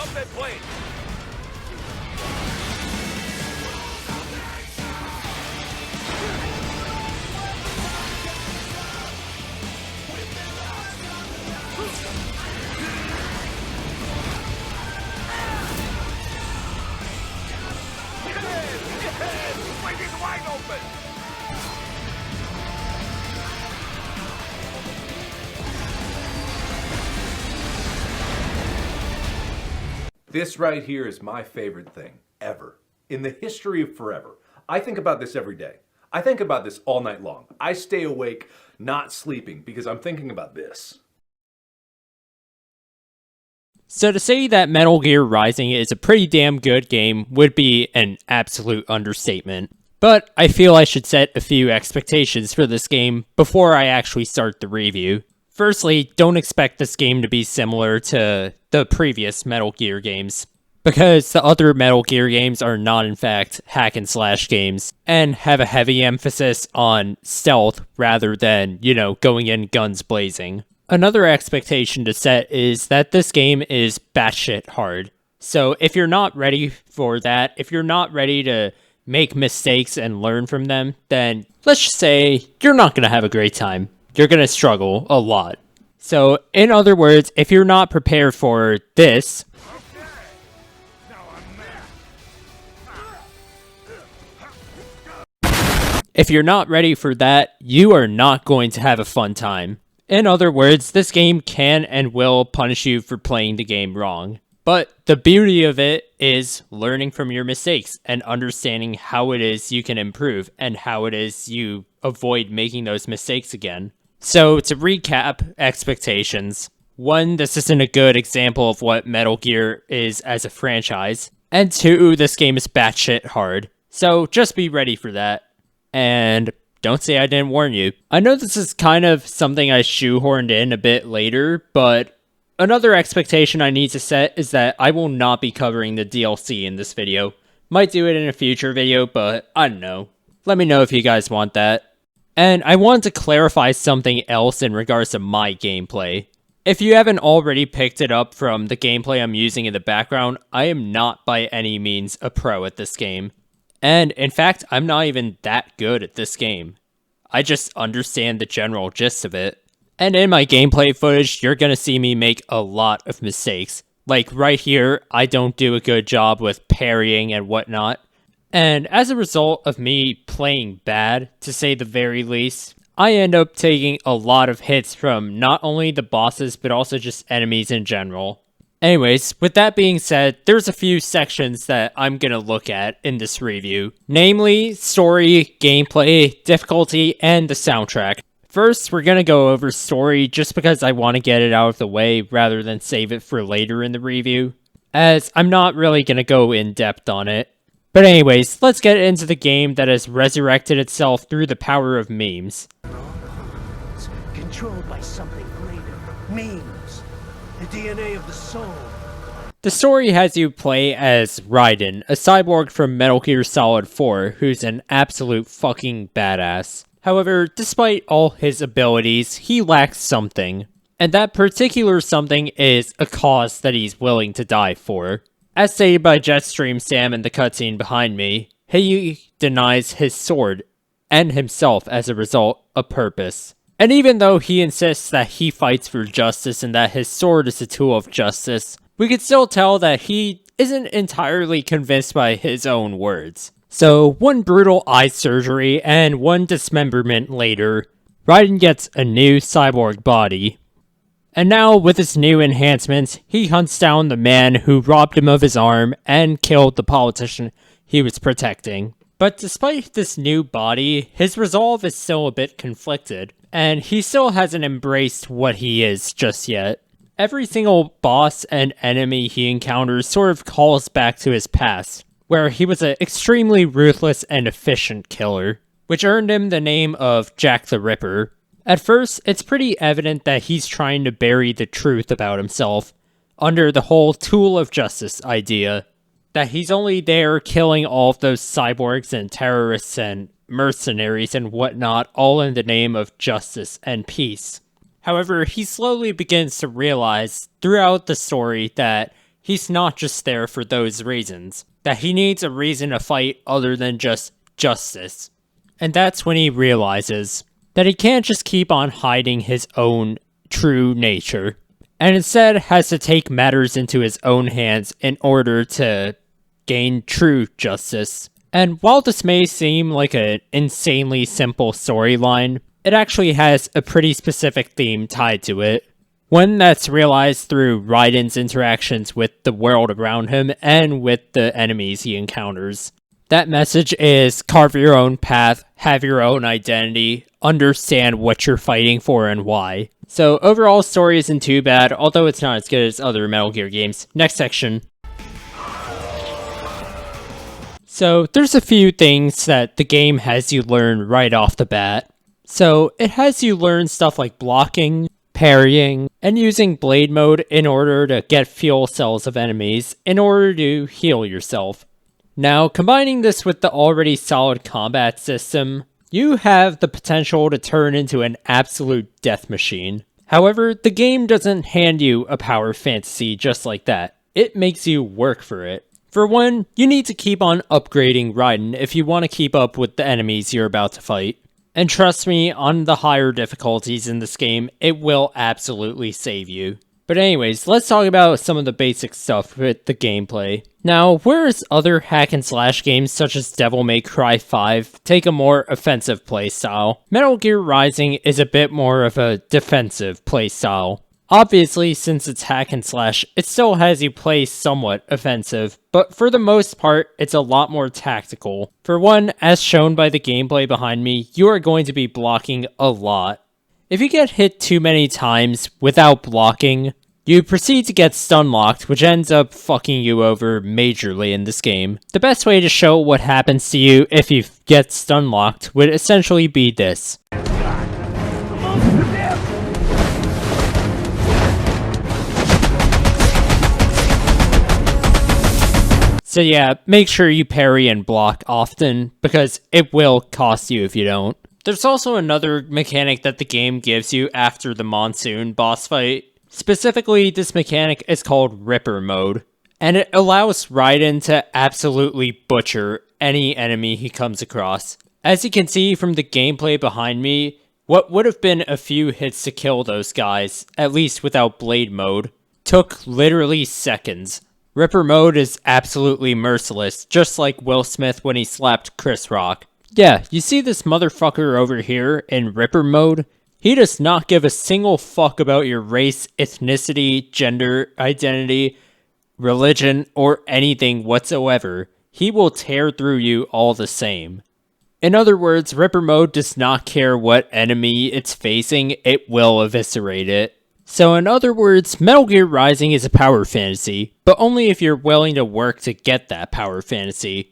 Stop that plane! Wide open! This right here is my favorite thing ever in the history of forever. I think about this every day. I think about this all night long. I stay awake, not sleeping, because I'm thinking about this. So to say that Metal Gear Rising is a pretty damn good game would be an absolute understatement. But I feel I should set a few expectations for this game before I actually start the review. Firstly, don't expect this game to be similar to the previous Metal Gear games, because the other Metal Gear games are not in fact hack and slash games, and have a heavy emphasis on stealth rather than, going in guns blazing. Another expectation to set is that this game is batshit hard. So if you're not ready for that, if you're not ready to make mistakes and learn from them, then let's just say you're not going to have a great time. You're going to struggle a lot. So in other words, if you're not prepared for this, if you're not ready for that, you are not going to have a fun time. In other words, this game can and will punish you for playing the game wrong. But the beauty of it is learning from your mistakes and understanding how it is you can improve and how it is you avoid making those mistakes again. So to recap expectations, 1, this isn't a good example of what Metal Gear is as a franchise, and 2, this game is batshit hard. So just be ready for that, and don't say I didn't warn you. I know this is kind of something I shoehorned in a bit later, but another expectation I need to set is that I will not be covering the DLC in this video. Might do it in a future video, but I don't know. Let me know if you guys want that. And I want to clarify something else in regards to my gameplay. If you haven't already picked it up from the gameplay I'm using in the background, I am not by any means a pro at this game. And in fact, I'm not even that good at this game. I just understand the general gist of it. And in my gameplay footage, you're gonna see me make a lot of mistakes. Like right here, I don't do a good job with parrying and whatnot. And as a result of me playing bad, to say the very least, I end up taking a lot of hits from not only the bosses, but also just enemies in general. Anyways, with that being said, there's a few sections that I'm gonna look at in this review. Namely, story, gameplay, difficulty, and the soundtrack. First, we're gonna go over story just because I want to get it out of the way rather than save it for later in the review, as I'm not really gonna go in depth on it. But anyways, let's get into the game that has resurrected itself through the power of memes. Controlled by something greater. Memes. The DNA of the soul. The story has you play as Raiden, a cyborg from Metal Gear Solid 4, who's an absolute fucking badass. However, despite all his abilities, he lacks something. And that particular something is a cause that he's willing to die for. As stated by Jetstream Sam in the cutscene behind me, he denies his sword, and himself as a result, a purpose. And even though he insists that he fights for justice and that his sword is a tool of justice, we can still tell that he isn't entirely convinced by his own words. So, one brutal eye surgery and one dismemberment later, Raiden gets a new cyborg body. And now, with his new enhancements, he hunts down the man who robbed him of his arm and killed the politician he was protecting. But despite this new body, his resolve is still a bit conflicted, and he still hasn't embraced what he is just yet. Every single boss and enemy he encounters sort of calls back to his past, where he was an extremely ruthless and efficient killer, which earned him the name of Jack the Ripper. At first, it's pretty evident that he's trying to bury the truth about himself under the whole tool of justice idea, that he's only there killing all of those cyborgs and terrorists and mercenaries and whatnot, all in the name of justice and peace. However, he slowly begins to realize throughout the story that he's not just there for those reasons. That he needs a reason to fight other than just justice. And that's when he realizes that he can't just keep on hiding his own true nature, and instead has to take matters into his own hands in order to gain true justice. And while this may seem like an insanely simple storyline, it actually has a pretty specific theme tied to it. One that's realized through Raiden's interactions with the world around him and with the enemies he encounters. That message is carve your own path, have your own identity, understand what you're fighting for and why. So overall story isn't too bad, although it's not as good as other Metal Gear games. Next section. So there's a few things that the game has you learn right off the bat. So it has you learn stuff like blocking, parrying, and using blade mode in order to get fuel cells of enemies in order to heal yourself. Now, combining this with the already solid combat system, you have the potential to turn into an absolute death machine. However, the game doesn't hand you a power fantasy just like that. It makes you work for it. For one, you need to keep on upgrading Raiden if you want to keep up with the enemies you're about to fight. And trust me, on the higher difficulties in this game, it will absolutely save you. But anyways, let's talk about some of the basic stuff with the gameplay. Now, whereas other hack and slash games such as Devil May Cry 5 take a more offensive playstyle, Metal Gear Rising is a bit more of a defensive playstyle. Obviously, since it's hack and slash, it still has you play somewhat offensive, but for the most part, it's a lot more tactical. For one, as shown by the gameplay behind me, you are going to be blocking a lot. If you get hit too many times without blocking, you proceed to get stun locked, which ends up fucking you over majorly in this game. The best way to show what happens to you if you get stun locked would essentially be this. So yeah, make sure you parry and block often, because it will cost you if you don't. There's also another mechanic that the game gives you after the Monsoon boss fight. Specifically, this mechanic is called Ripper Mode, and it allows Raiden to absolutely butcher any enemy he comes across. As you can see from the gameplay behind me, what would have been a few hits to kill those guys, at least without Blade Mode, took literally seconds. Ripper Mode is absolutely merciless, just like Will Smith when he slapped Chris Rock. Yeah, you see this motherfucker over here in Ripper Mode? He does not give a single fuck about your race, ethnicity, gender, identity, religion, or anything whatsoever. He will tear through you all the same. In other words, Ripper Mode does not care what enemy it's facing, it will eviscerate it. So in other words, Metal Gear Rising is a power fantasy, but only if you're willing to work to get that power fantasy.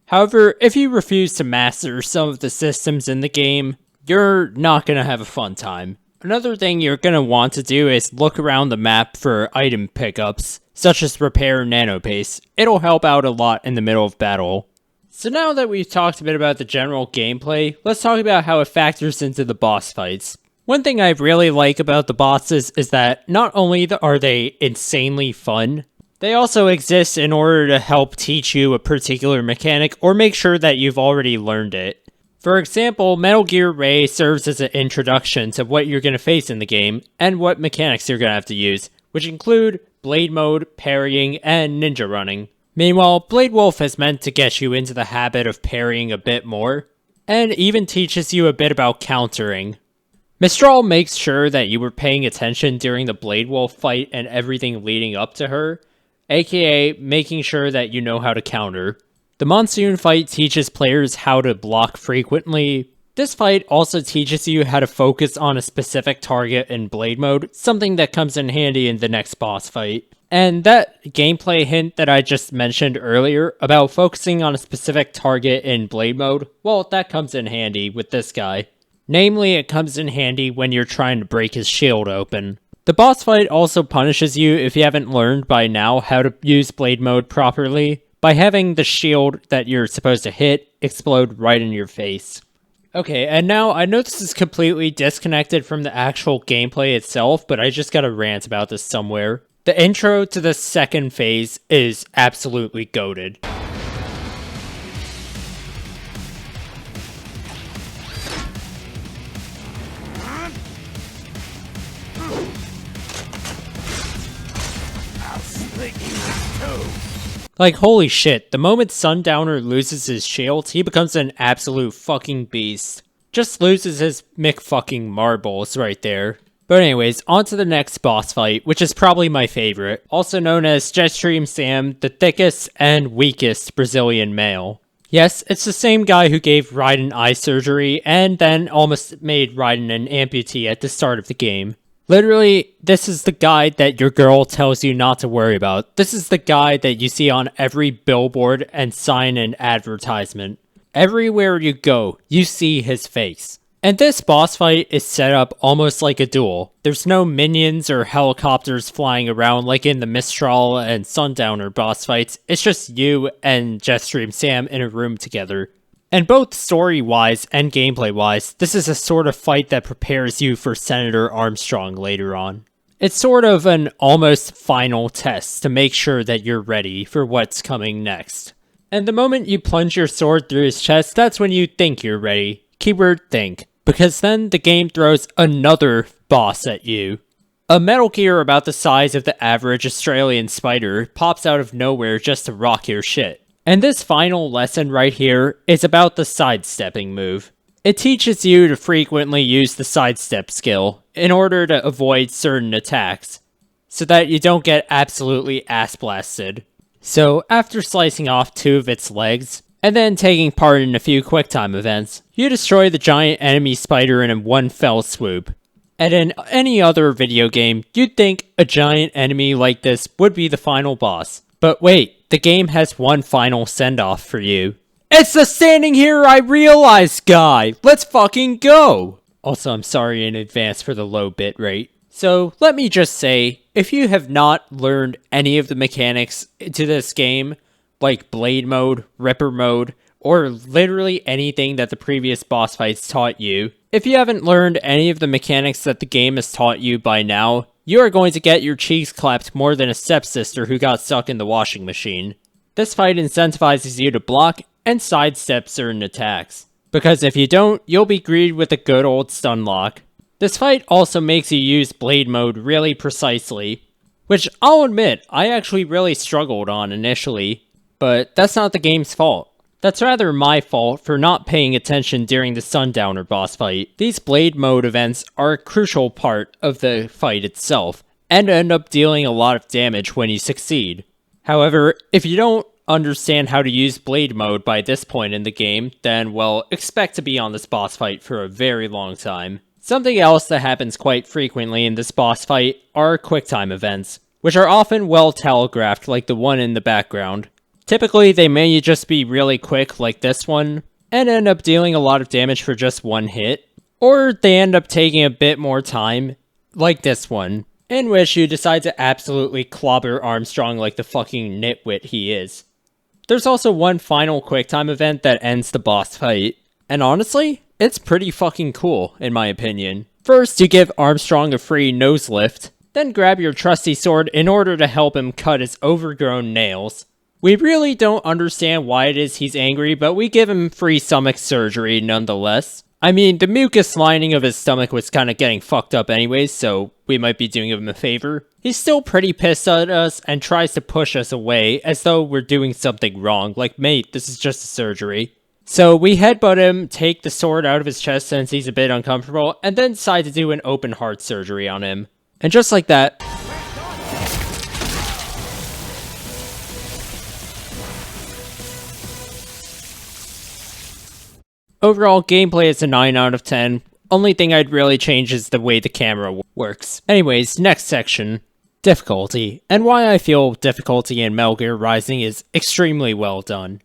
However, if you refuse to master some of the systems in the game, you're not going to have a fun time. Another thing you're going to want to do is look around the map for item pickups, such as repair nanopaste. It'll help out a lot in the middle of battle. So now that we've talked a bit about the general gameplay, let's talk about how it factors into the boss fights. One thing I really like about the bosses is that not only are they insanely fun, they also exist in order to help teach you a particular mechanic or make sure that you've already learned it. For example, Metal Gear Ray serves as an introduction to what you're going to face in the game and what mechanics you're going to have to use, which include Blade Mode, parrying, and ninja running. Meanwhile, Blade Wolf is meant to get you into the habit of parrying a bit more, and even teaches you a bit about countering. Mistral makes sure that you were paying attention during the Blade Wolf fight and everything leading up to her, aka making sure that you know how to counter. The Monsoon fight teaches players how to block frequently. This fight also teaches you how to focus on a specific target in Blade Mode, something that comes in handy in the next boss fight. And that gameplay hint that I just mentioned earlier about focusing on a specific target in Blade Mode, well, that comes in handy with this guy. Namely, it comes in handy when you're trying to break his shield open. The boss fight also punishes you if you haven't learned by now how to use Blade Mode properly, by having the shield that you're supposed to hit explode right in your face. Okay, and now I know this is completely disconnected from the actual gameplay itself, but I just gotta rant about this somewhere. The intro to the second phase is absolutely goated. Like, holy shit, the moment Sundowner loses his shield, he becomes an absolute fucking beast. Just loses his McFucking marbles right there. But anyways, on to the next boss fight, which is probably my favorite, also known as Jetstream Sam, the thickest and weakest Brazilian male. Yes, it's the same guy who gave Raiden eye surgery and then almost made Raiden an amputee at the start of the game. Literally, this is the guy that your girl tells you not to worry about. This is the guy that you see on every billboard and sign and advertisement. Everywhere you go, you see his face. And this boss fight is set up almost like a duel. There's no minions or helicopters flying around like in the Mistral and Sundowner boss fights. It's just you and Jetstream Sam in a room together. And both story-wise and gameplay-wise, this is a sort of fight that prepares you for Senator Armstrong later on. It's sort of an almost final test to make sure that you're ready for what's coming next. And the moment you plunge your sword through his chest, that's when you think you're ready. Keyword think. Because then the game throws another boss at you. A Metal Gear about the size of the average Australian spider pops out of nowhere just to rock your shit. And this final lesson right here is about the sidestepping move. It teaches you to frequently use the sidestep skill in order to avoid certain attacks, so that you don't get absolutely ass blasted. So after slicing off 2 of its legs, and then taking part in a few quicktime events, you destroy the giant enemy spider in one fell swoop. And in any other video game, you'd think a giant enemy like this would be the final boss. But wait, the game has one final send-off for you. It's the standing here I realize guy! Let's fucking go! Also, I'm sorry in advance for the low bit rate. So, let me just say, if you have not learned any of the mechanics to this game, like Blade Mode, Ripper Mode, or literally anything that the previous boss fights taught you, if you haven't learned any of the mechanics that the game has taught you by now, you are going to get your cheeks clapped more than a stepsister who got stuck in the washing machine. This fight incentivizes you to block and sidestep certain attacks, because if you don't, you'll be greeted with a good old stun lock. This fight also makes you use Blade Mode really precisely, which I'll admit, I actually really struggled on initially, but that's not the game's fault. That's rather my fault for not paying attention during the Sundowner boss fight. These Blade Mode events are a crucial part of the fight itself, and end up dealing a lot of damage when you succeed. However, if you don't understand how to use Blade Mode by this point in the game, then, well, expect to be on this boss fight for a very long time. Something else that happens quite frequently in this boss fight are quicktime events, which are often well telegraphed like the one in the background. Typically, they may just be really quick like this one, and end up dealing a lot of damage for just one hit, or they end up taking a bit more time, like this one, in which you decide to absolutely clobber Armstrong like the fucking nitwit he is. There's also one final quicktime event that ends the boss fight, and honestly, it's pretty fucking cool, in my opinion. First, you give Armstrong a free nose lift, then grab your trusty sword in order to help him cut his overgrown nails. We really don't understand why it is he's angry, but we give him free stomach surgery nonetheless. I mean, the mucus lining of his stomach was kind of getting fucked up anyways, so we might be doing him a favor. He's still pretty pissed at us and tries to push us away as though we're doing something wrong, like, mate, this is just a surgery. So we headbutt him, take the sword out of his chest since he's a bit uncomfortable, and then decide to do an open heart surgery on him. And just like that, overall, gameplay is a 9 out of 10. Only thing I'd really change is the way the camera works. Anyways, next section. Difficulty. And why I feel difficulty in Metal Gear Rising is extremely well done.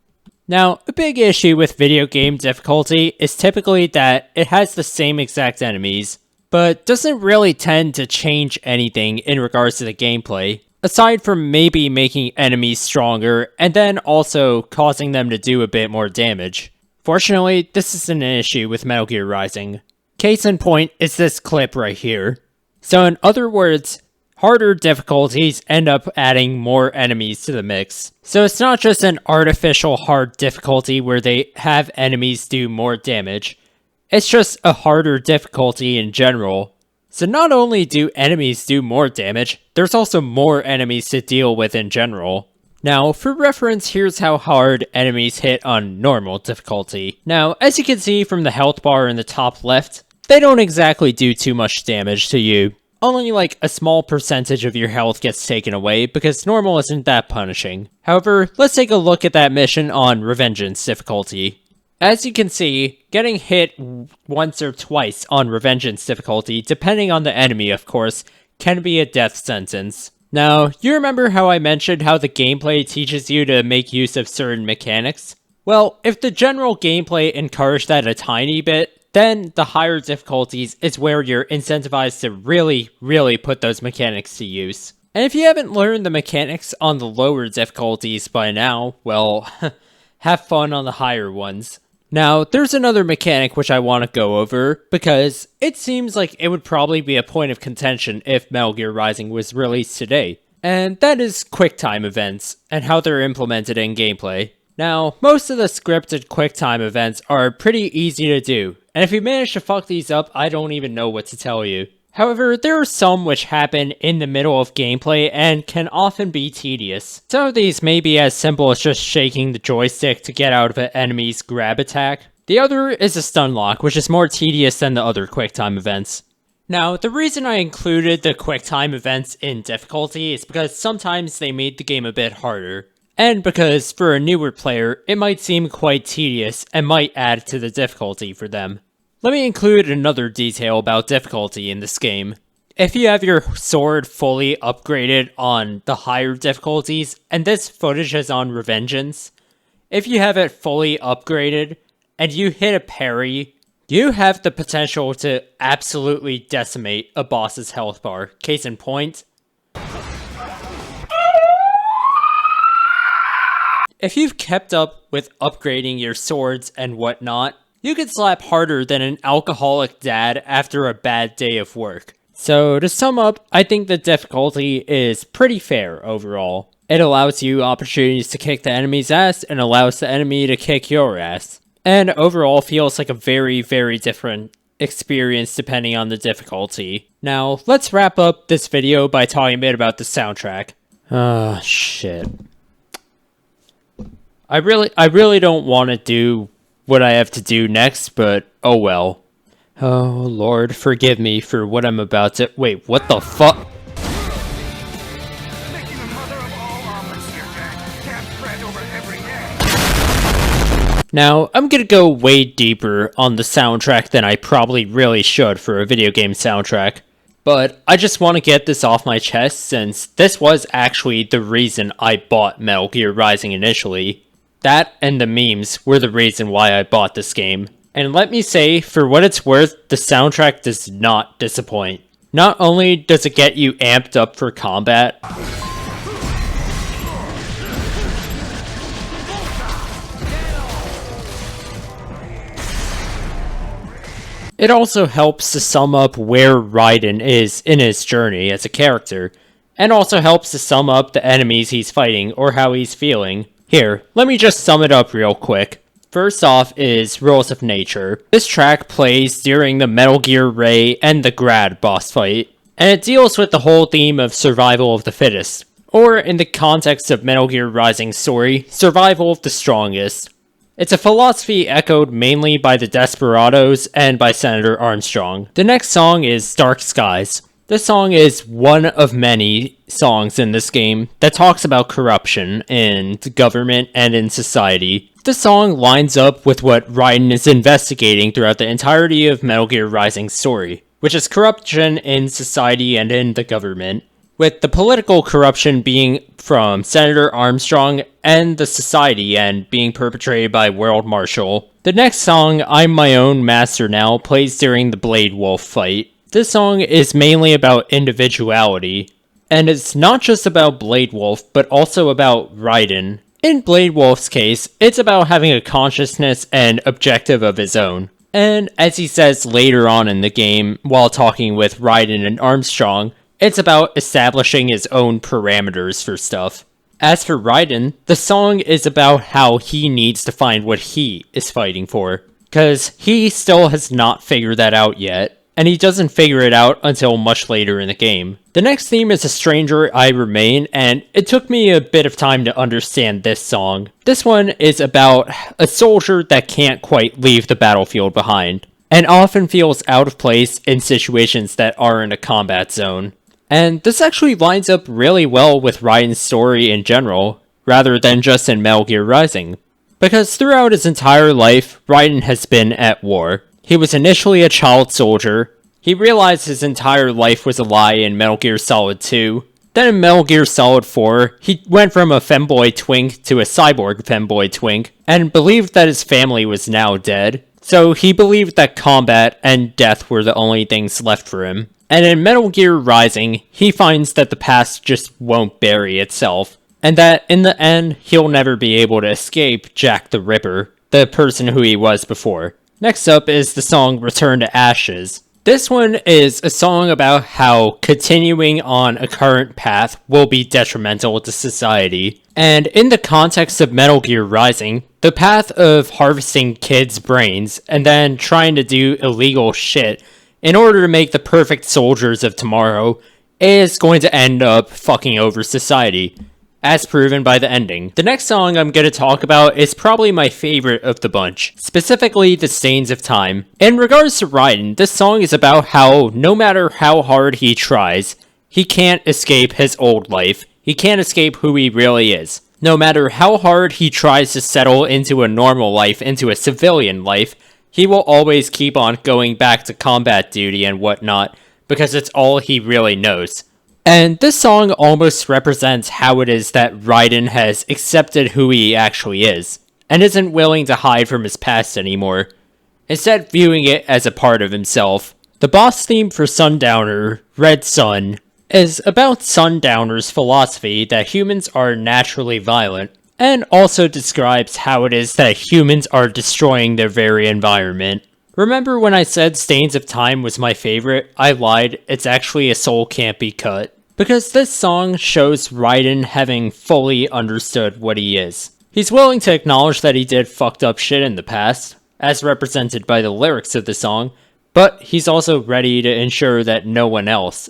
Now, a big issue with video game difficulty is typically that it has the same exact enemies, but doesn't really tend to change anything in regards to the gameplay, aside from maybe making enemies stronger and then also causing them to do a bit more damage. Fortunately, this isn't an issue with Metal Gear Rising. Case in point is this clip right here. So in other words, harder difficulties end up adding more enemies to the mix. So it's not just an artificial hard difficulty where they have enemies do more damage. It's just a harder difficulty in general. So not only do enemies do more damage, there's also more enemies to deal with in general. Now, for reference, here's how hard enemies hit on normal difficulty. Now, as you can see from the health bar in the top left, they don't exactly do too much damage to you. Only like a small percentage of your health gets taken away because normal isn't that punishing. However, let's take a look at that mission on Revengeance difficulty. As you can see, getting hit once or twice on Revengeance difficulty, depending on the enemy of course, can be a death sentence. Now, you remember how I mentioned how the gameplay teaches you to make use of certain mechanics? Well, if the general gameplay encouraged that a tiny bit, then the higher difficulties is where you're incentivized to really put those mechanics to use. And if you haven't learned the mechanics on the lower difficulties by now, well, have fun on the higher ones. Now, there's another mechanic which I want to go over, because it seems like it would probably be a point of contention if Metal Gear Rising was released today. And that is QuickTime events, and how they're implemented in gameplay. Now, most of the scripted QuickTime events are pretty easy to do, and if you manage to fuck these up, I don't even know what to tell you. However, there are some which happen in the middle of gameplay and can often be tedious. Some of these may be as simple as just shaking the joystick to get out of an enemy's grab attack. The other is a stun lock, which is more tedious than the other QuickTime events. Now, the reason I included the QuickTime events in difficulty is because sometimes they made the game a bit harder. And because, for a newer player, it might seem quite tedious and might add to the difficulty for them. Let me include another detail about difficulty in this game. If you have your sword fully upgraded on the higher difficulties, and this footage is on Revengeance, if you have it fully upgraded, and you hit a parry, you have the potential to absolutely decimate a boss's health bar. Case in point, if you've kept up with upgrading your swords and whatnot, you can slap harder than an alcoholic dad after a bad day of work. So to sum up, I think the difficulty is pretty fair overall. It allows you opportunities to kick the enemy's ass and allows the enemy to kick your ass. And overall feels like a very different experience depending on the difficulty. Now, let's wrap up this video by talking a bit about the soundtrack. Ah, shit. I really don't want to do what I have to do next, but oh well. Oh Lord, forgive me for what I'm about to— wait, what the fuck? Making the mother of all omelets here, Jack. Can't spread over every egg. Now, I'm gonna go way deeper on the soundtrack than I probably really should for a video game soundtrack. But I just want to get this off my chest since this was actually the reason I bought Metal Gear Rising initially. That and the memes were the reason why I bought this game. And let me say, for what it's worth, the soundtrack does not disappoint. Not only does it get you amped up for combat, it also helps to sum up where Raiden is in his journey as a character, and also helps to sum up the enemies he's fighting or how he's feeling. Here, let me just sum it up real quick. First off is Rules of Nature. This track plays during the Metal Gear Ray and the Grad boss fight, and it deals with the whole theme of survival of the fittest, or in the context of Metal Gear Rising's story, survival of the strongest. It's a philosophy echoed mainly by the Desperados and by Senator Armstrong. The next song is Dark Skies. This song is one of many songs in this game that talks about corruption in the government and in society. This song lines up with what Raiden is investigating throughout the entirety of Metal Gear Rising's story, which is corruption in society and in the government, with the political corruption being from Senator Armstrong and the society end being perpetrated by World Marshal. The next song, I'm My Own Master Now, plays during the Blade Wolf fight. This song is mainly about individuality, and it's not just about Blade Wolf, but also about Raiden. In Blade Wolf's case, it's about having a consciousness and objective of his own. And as he says later on in the game, while talking with Raiden and Armstrong, It's about establishing his own parameters for stuff. As for Raiden, the song is about how he needs to find what he is fighting for, because he still has not figured that out yet, and he doesn't figure it out until much later in the game. The next theme is A Stranger I Remain, and it took me a bit of time to understand this song. This one is about a soldier that can't quite leave the battlefield behind, and often feels out of place in situations that aren't a combat zone. And this actually lines up really well with Raiden's story in general, rather than just in Metal Gear Rising. Because throughout his entire life, Raiden has been at war. He was initially a child soldier, he realized his entire life was a lie in Metal Gear Solid 2, then in Metal Gear Solid 4, he went from a femboy twink to a cyborg femboy twink, and believed that his family was now dead, so he believed that combat and death were the only things left for him. And in Metal Gear Rising, he finds that the past just won't bury itself, and that in the end, he'll never be able to escape Jack the Ripper, the person who he was before. Next up is the song Return to Ashes. This one is a song about how continuing on a current path will be detrimental to society. And in the context of Metal Gear Rising, the path of harvesting kids' brains and then trying to do illegal shit in order to make the perfect soldiers of tomorrow is going to end up fucking over society, as proven by the ending. The next song I'm going to talk about is probably my favorite of the bunch, specifically The Stains of Time. In regards to Raiden, this song is about how no matter how hard he tries, he can't escape his old life. He can't escape who he really is. No matter how hard he tries to settle into a normal life, into a civilian life, he will always keep on going back to combat duty and whatnot, because it's all he really knows. And this song almost represents how it is that Raiden has accepted who he actually is, and isn't willing to hide from his past anymore, instead viewing it as a part of himself. The boss theme for Sundowner, Red Sun, is about Sundowner's philosophy that humans are naturally violent, and also describes how it is that humans are destroying their very environment. Remember when I said Stains of Time was my favorite? I lied, it's actually A Soul Can't Be Cut. Because this song shows Raiden having fully understood what he is. He's willing to acknowledge that he did fucked up shit in the past, as represented by the lyrics of the song, but he's also ready to ensure that no one else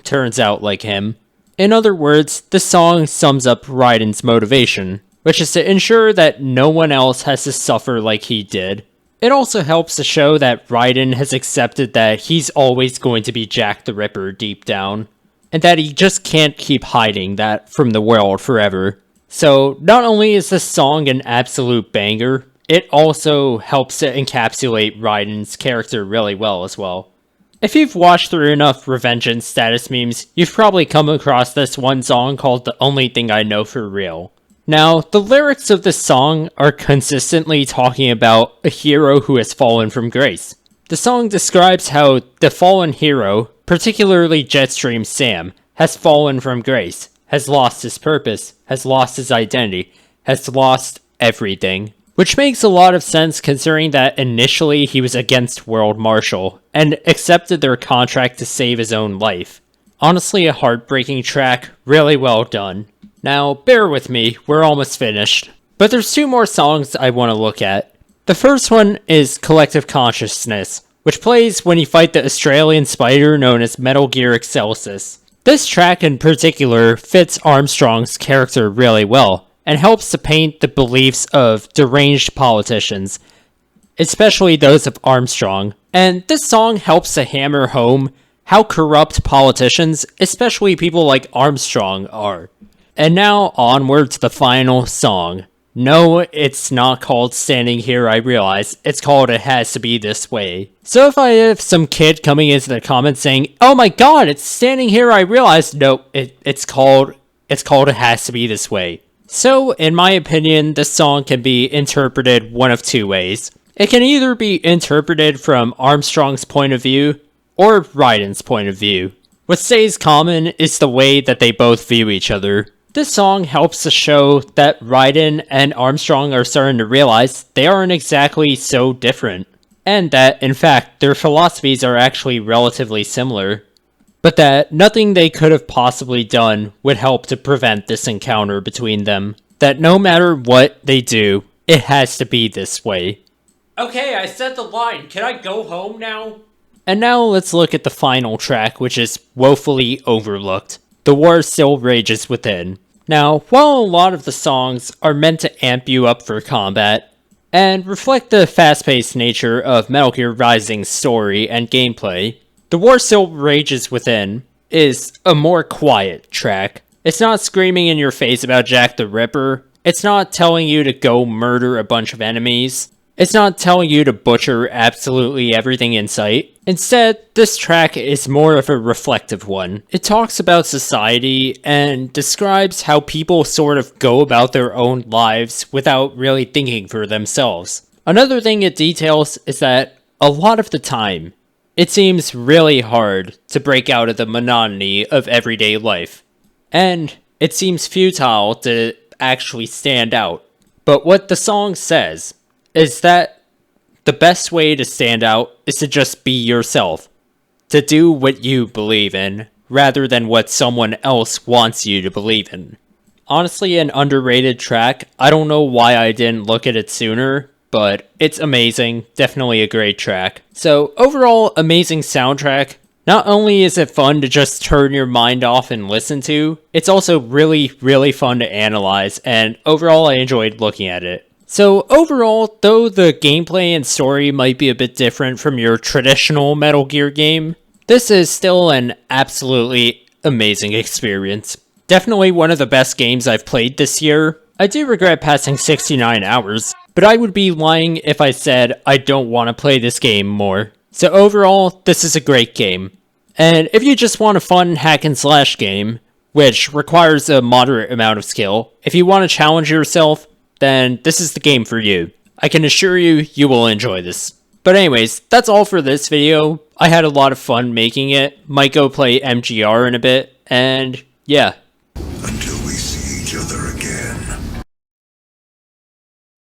turns out like him. In other words, this song sums up Raiden's motivation, which is to ensure that no one else has to suffer like he did. It also helps to show that Raiden has accepted that he's always going to be Jack the Ripper deep down, and that he just can't keep hiding that from the world forever. So not only is this song an absolute banger, it also helps to encapsulate Raiden's character really well as well. If you've watched through enough Revengeance status memes, you've probably come across this one song called The Only Thing I Know For Real. Now, the lyrics of this song are consistently talking about a hero who has fallen from grace. The song describes how the fallen hero, particularly Jetstream Sam, has fallen from grace, has lost his purpose, has lost his identity, has lost everything. Which makes a lot of sense considering that initially he was against World Marshal, and accepted their contract to save his own life. Honestly, a heartbreaking track, really well done. Now, bear with me, we're almost finished. But there's two more songs I want to look at. The first one is Collective Consciousness, which plays when you fight the Australian spider known as Metal Gear Excelsis. This track in particular fits Armstrong's character really well, and helps to paint the beliefs of deranged politicians, especially those of Armstrong. And this song helps to hammer home how corrupt politicians, especially people like Armstrong, are. And now onward to the final song. No, it's not called Standing Here I Realize, it's called It Has to Be This Way. So if I have some kid coming into the comments saying, oh my god, it's Standing Here I Realize, no, it's called It Has to Be This Way. So, in my opinion, this song can be interpreted one of two ways. It can either be interpreted from Armstrong's point of view, or Raiden's point of view. What stays common is the way that they both view each other. This song helps to show that Raiden and Armstrong are starting to realize they aren't exactly so different, and that, in fact, their philosophies are actually relatively similar. but that nothing they could have possibly done would help to prevent this encounter between them. That no matter what they do, it has to be this way. Okay, I said the line. Can I go home now? And now let's look at the final track, which is woefully overlooked. The War Still Rages Within. Now, while a lot of the songs are meant to amp you up for combat, and reflect the fast-paced nature of Metal Gear Rising's story and gameplay, The War Still Rages Within is a more quiet track. It's not screaming in your face about Jack the Ripper. It's not telling you to go murder a bunch of enemies. It's not telling you to butcher absolutely everything in sight. Instead, this track is more of a reflective one. It talks about society and describes how people sort of go about their own lives without really thinking for themselves. Another thing it details is that a lot of the time, it seems really hard to break out of the monotony of everyday life. And it seems futile to actually stand out. But what the song says is that the best way to stand out is to just be yourself. To do what you believe in, rather than what someone else wants you to believe in. Honestly, an underrated track. I don't know why I didn't look at it sooner, but it's amazing. Definitely a great track. So, overall, amazing soundtrack. Not only is it fun to just turn your mind off and listen to, it's also really, really fun to analyze, and overall I enjoyed looking at it. So overall, though the gameplay and story might be a bit different from your traditional Metal Gear game, this is still an absolutely amazing experience. Definitely one of the best games I've played this year. I do regret passing 69 hours, but I would be lying if I said I don't want to play this game more. So overall, this is a great game. And if you just want a fun hack and slash game, which requires a moderate amount of skill, if you want to challenge yourself, then this is the game for you. I can assure you, you will enjoy this. But anyways, that's all for this video. I had a lot of fun making it. Might go play MGR in a bit, and yeah.